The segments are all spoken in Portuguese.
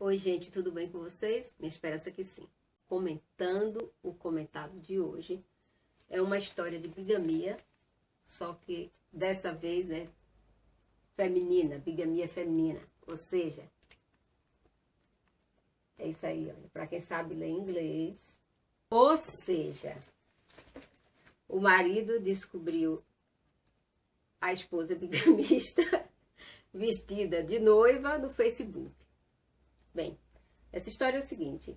Oi, gente, tudo bem com vocês? Minha esperança é que sim. Comentando o comentado de hoje, é uma história de bigamia, só que dessa vez é feminina, bigamia feminina. Ou seja, é isso aí, olha, para quem sabe ler inglês. Ou seja, o marido descobriu a esposa bigamista vestida de noiva no Facebook. Bem, essa história é o seguinte,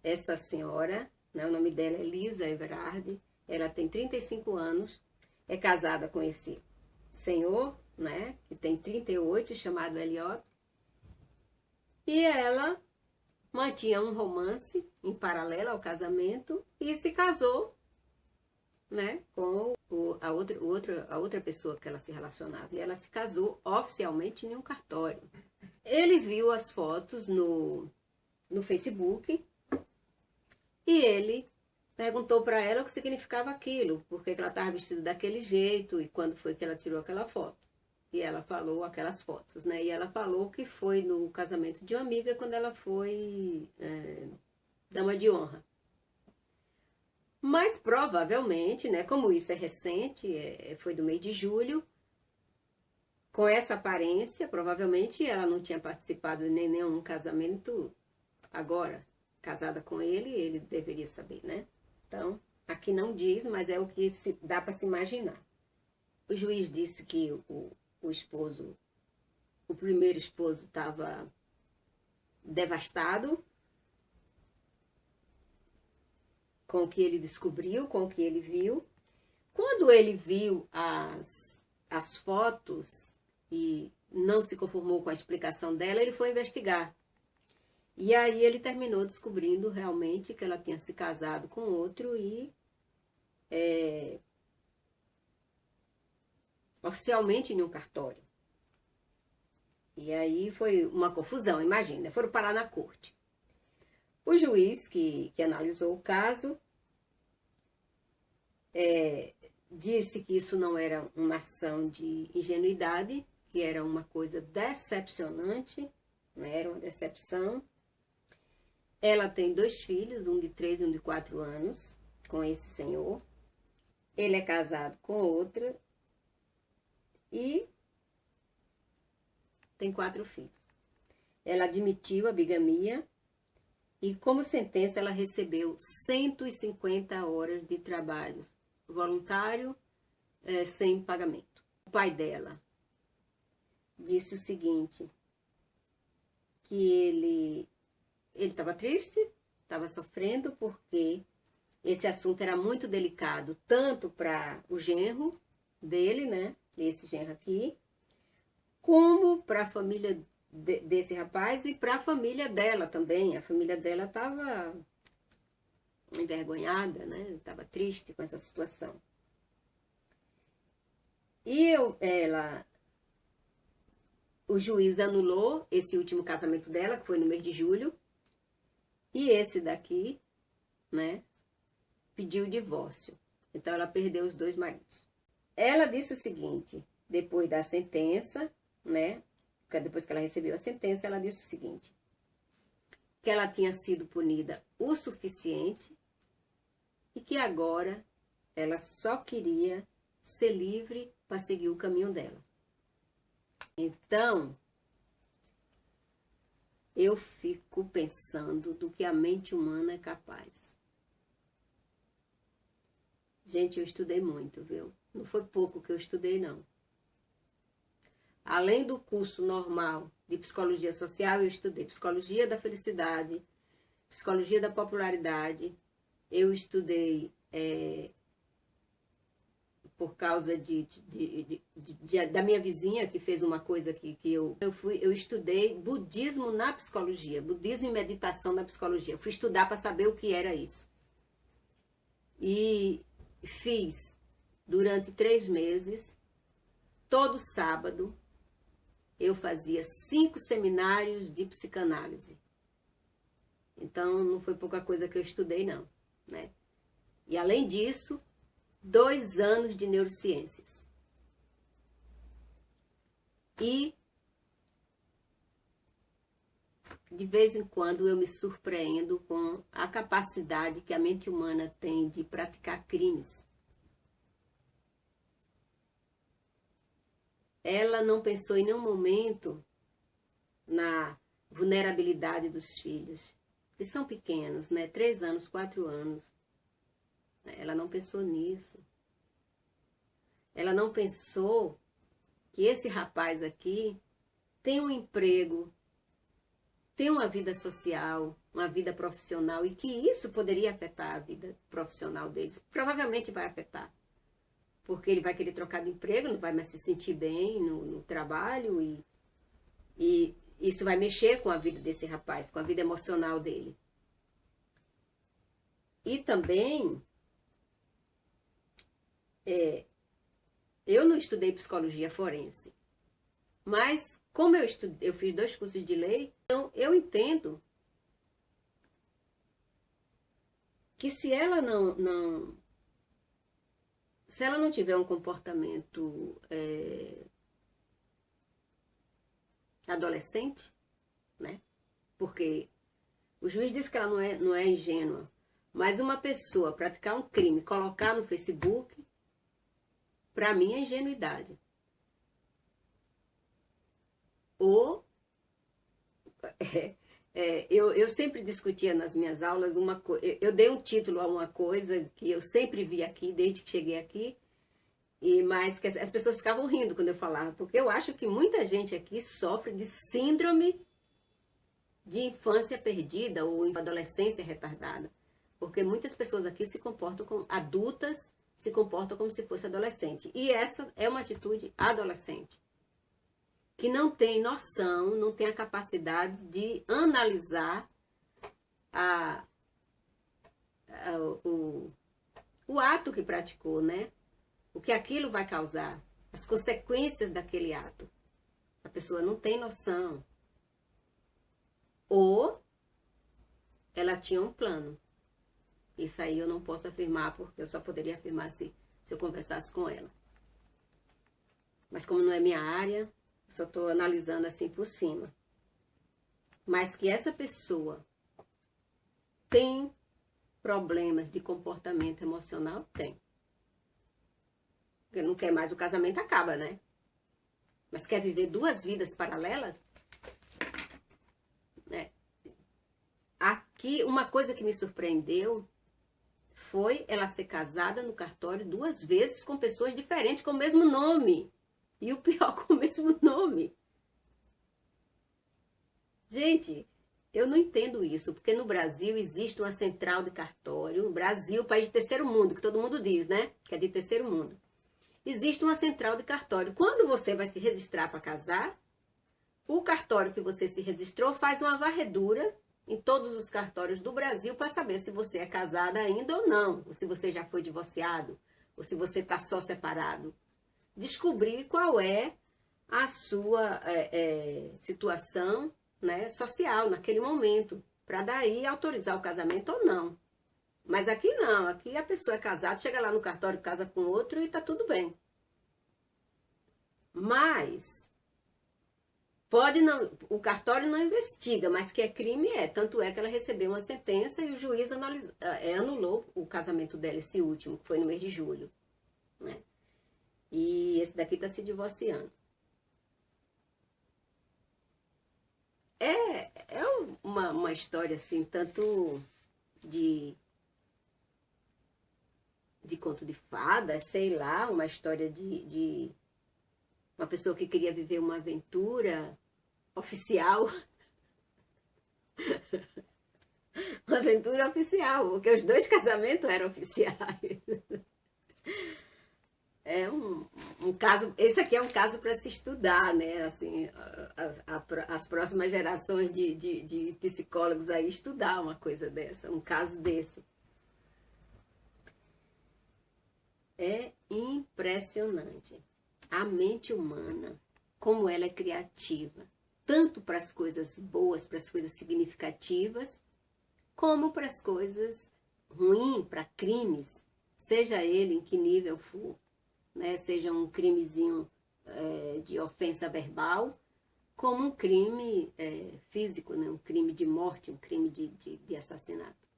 essa senhora, né, o nome dela é Lisa Everard, ela tem 35 anos, é casada com esse senhor, né, que tem 38, chamado Elliot, e ela mantinha um romance em paralelo ao casamento e se casou, né, com a outra pessoa que ela se relacionava, e ela se casou oficialmente em um cartório. Ele viu as fotos no Facebook e ele perguntou para ela o que significava aquilo, porque ela estava vestida daquele jeito e quando foi que ela tirou aquela foto. E ela falou aquelas fotos, né? E ela falou que foi no casamento de uma amiga quando ela foi dama de honra. Mas provavelmente, né? Como isso é recente, foi do mês de julho, com essa aparência, provavelmente ela não tinha participado de nenhum casamento agora. Casada com ele deveria saber, né? Então, aqui não diz, mas é o que dá para se imaginar. O juiz disse que o esposo, o primeiro esposo, estava devastado com o que ele descobriu, com o que ele viu. Quando ele viu as fotos e não se conformou com a explicação dela, ele foi investigar. E aí ele terminou descobrindo realmente que ela tinha se casado com outro e oficialmente em um cartório. E aí foi uma confusão, imagina, foram parar na corte. O juiz que analisou o caso disse que isso não era uma ação de ingenuidade, que era uma coisa decepcionante, né? Era uma decepção. Ela tem 2 filhos, um de 3 e um de 4 anos, com esse senhor. Ele é casado com outra e tem 4 filhos. Ela admitiu a bigamia e, como sentença, ela recebeu 150 horas de trabalho voluntário sem pagamento. O pai dela disse o seguinte, que ele estava triste, estava sofrendo, porque esse assunto era muito delicado, tanto para o genro dele, né, esse genro aqui, como para a família desse rapaz e para a família dela também. A família dela estava envergonhada, né, estava triste com essa situação. E o juiz anulou esse último casamento dela, que foi no mês de julho, e esse daqui, né, pediu o divórcio. Então, ela perdeu os 2 maridos. Ela disse o seguinte, depois da sentença, né, depois que ela recebeu a sentença, ela disse o seguinte, que ela tinha sido punida o suficiente e que agora ela só queria ser livre para seguir o caminho dela. Então, eu fico pensando do que a mente humana é capaz. Gente, eu estudei muito, viu? Não foi pouco que eu estudei, não. Além do curso normal de psicologia social, eu estudei psicologia da felicidade, psicologia da popularidade, eu estudei por causa da minha vizinha, que fez uma coisa que eu estudei budismo na psicologia, budismo e meditação na psicologia. Eu fui estudar para saber o que era isso. E fiz durante 3 meses, todo sábado, eu fazia 5 seminários de psicanálise. Então, não foi pouca coisa que eu estudei, não, né? E, além disso, 2 anos de neurociências. E de vez em quando eu me surpreendo com a capacidade que a mente humana tem de praticar crimes. Ela não pensou em nenhum momento na vulnerabilidade dos filhos, que são pequenos, né? 3 anos, 4 anos. Ela não pensou nisso. Ela não pensou que esse rapaz aqui tem um emprego, tem uma vida social, uma vida profissional, e que isso poderia afetar a vida profissional deles. Provavelmente vai afetar. Porque ele vai querer trocar de emprego, não vai mais se sentir bem no trabalho, e isso vai mexer com a vida desse rapaz, com a vida emocional dele. E também, eu não estudei psicologia forense, mas como eu fiz 2 cursos de lei, então eu entendo que se ela não tiver um comportamento adolescente, né? Porque o juiz disse que ela não é ingênua, mas uma pessoa praticar um crime, colocar no Facebook, para mim é ingenuidade. Ou eu sempre discutia nas minhas aulas uma coisa. Eu dei um título a uma coisa que eu sempre vi aqui, desde que cheguei aqui, mas que as pessoas ficavam rindo quando eu falava, porque eu acho que muita gente aqui sofre de síndrome de infância perdida ou adolescência retardada. Porque muitas pessoas aqui se comportam como adultas, se comportam como se fosse adolescente. E essa é uma atitude adolescente, que não tem noção, não tem a capacidade de analisar o ato que praticou, né? O que aquilo vai causar, as consequências daquele ato. A pessoa não tem noção. Ou ela tinha um plano. Isso aí eu não posso afirmar, porque eu só poderia afirmar se eu conversasse com ela. Mas como não é minha área, só estou analisando assim por cima. Mas que essa pessoa tem problemas de comportamento emocional, tem. Porque não quer mais, o casamento acaba, né? Mas quer viver 2 vidas paralelas? Aqui, uma coisa que me surpreendeu foi ela ser casada no cartório 2 vezes com pessoas diferentes, com o mesmo nome. E o pior, com o mesmo nome. Gente, eu não entendo isso, porque no Brasil existe uma central de cartório. No Brasil, país de terceiro mundo, que todo mundo diz, né? Que é de terceiro mundo. Existe uma central de cartório. Quando você vai se registrar para casar, o cartório que você se registrou faz uma varredura em todos os cartórios do Brasil para saber se você é casada ainda ou não, ou se você já foi divorciado, ou se você está só separado. Descobrir qual é a sua situação, né, social naquele momento, para daí autorizar o casamento ou não. Mas aqui não, aqui a pessoa é casada, chega lá no cartório, casa com outro e está tudo bem. Mas pode não, o cartório não investiga, mas que é crime é. Tanto é que ela recebeu uma sentença e o juiz anulou o casamento dela, esse último, que foi no mês de julho, né? E esse daqui está se divorciando. É uma história assim, tanto de conto de fadas, sei lá, uma história de uma pessoa que queria viver uma aventura oficial. Uma aventura oficial, porque os 2 casamentos eram oficiais. É um caso, esse aqui é um caso para se estudar, né? Assim, as próximas gerações de psicólogos aí estudar uma coisa dessa, um caso desse. É impressionante. A mente humana, como ela é criativa, tanto para as coisas boas, para as coisas significativas, como para as coisas ruins, para crimes, seja ele em que nível for, né? Seja um crimezinho de ofensa verbal, como um crime físico, né? Um crime de morte, um crime de assassinato.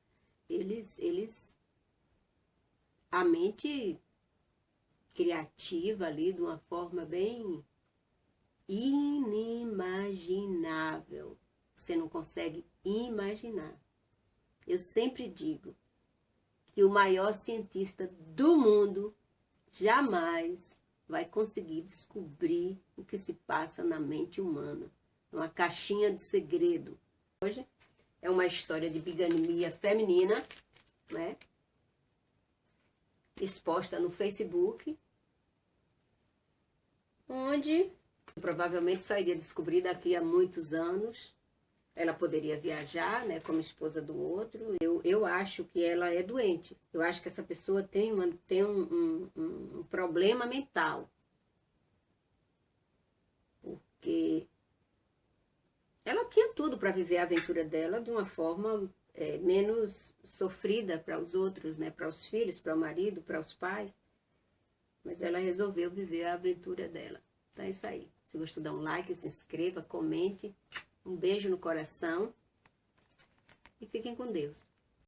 A mente criativa ali, de uma forma bem inimaginável. Você não consegue imaginar. Eu sempre digo que o maior cientista do mundo jamais vai conseguir descobrir o que se passa na mente humana. Uma caixinha de segredo. Hoje é uma história de bigamia feminina, né? Exposta no Facebook, onde provavelmente só iria descobrir daqui a muitos anos. Ela poderia viajar, né, como esposa do outro. Eu acho que ela é doente. Eu acho que essa pessoa tem um problema mental. Porque ela tinha tudo para viver a aventura dela de uma forma menos sofrida para os outros, né, para os filhos, para o marido, para os pais. Mas ela resolveu viver a aventura dela. Então é isso aí. Se gostou, dá um like, se inscreva, comente. Um beijo no coração e fiquem com Deus.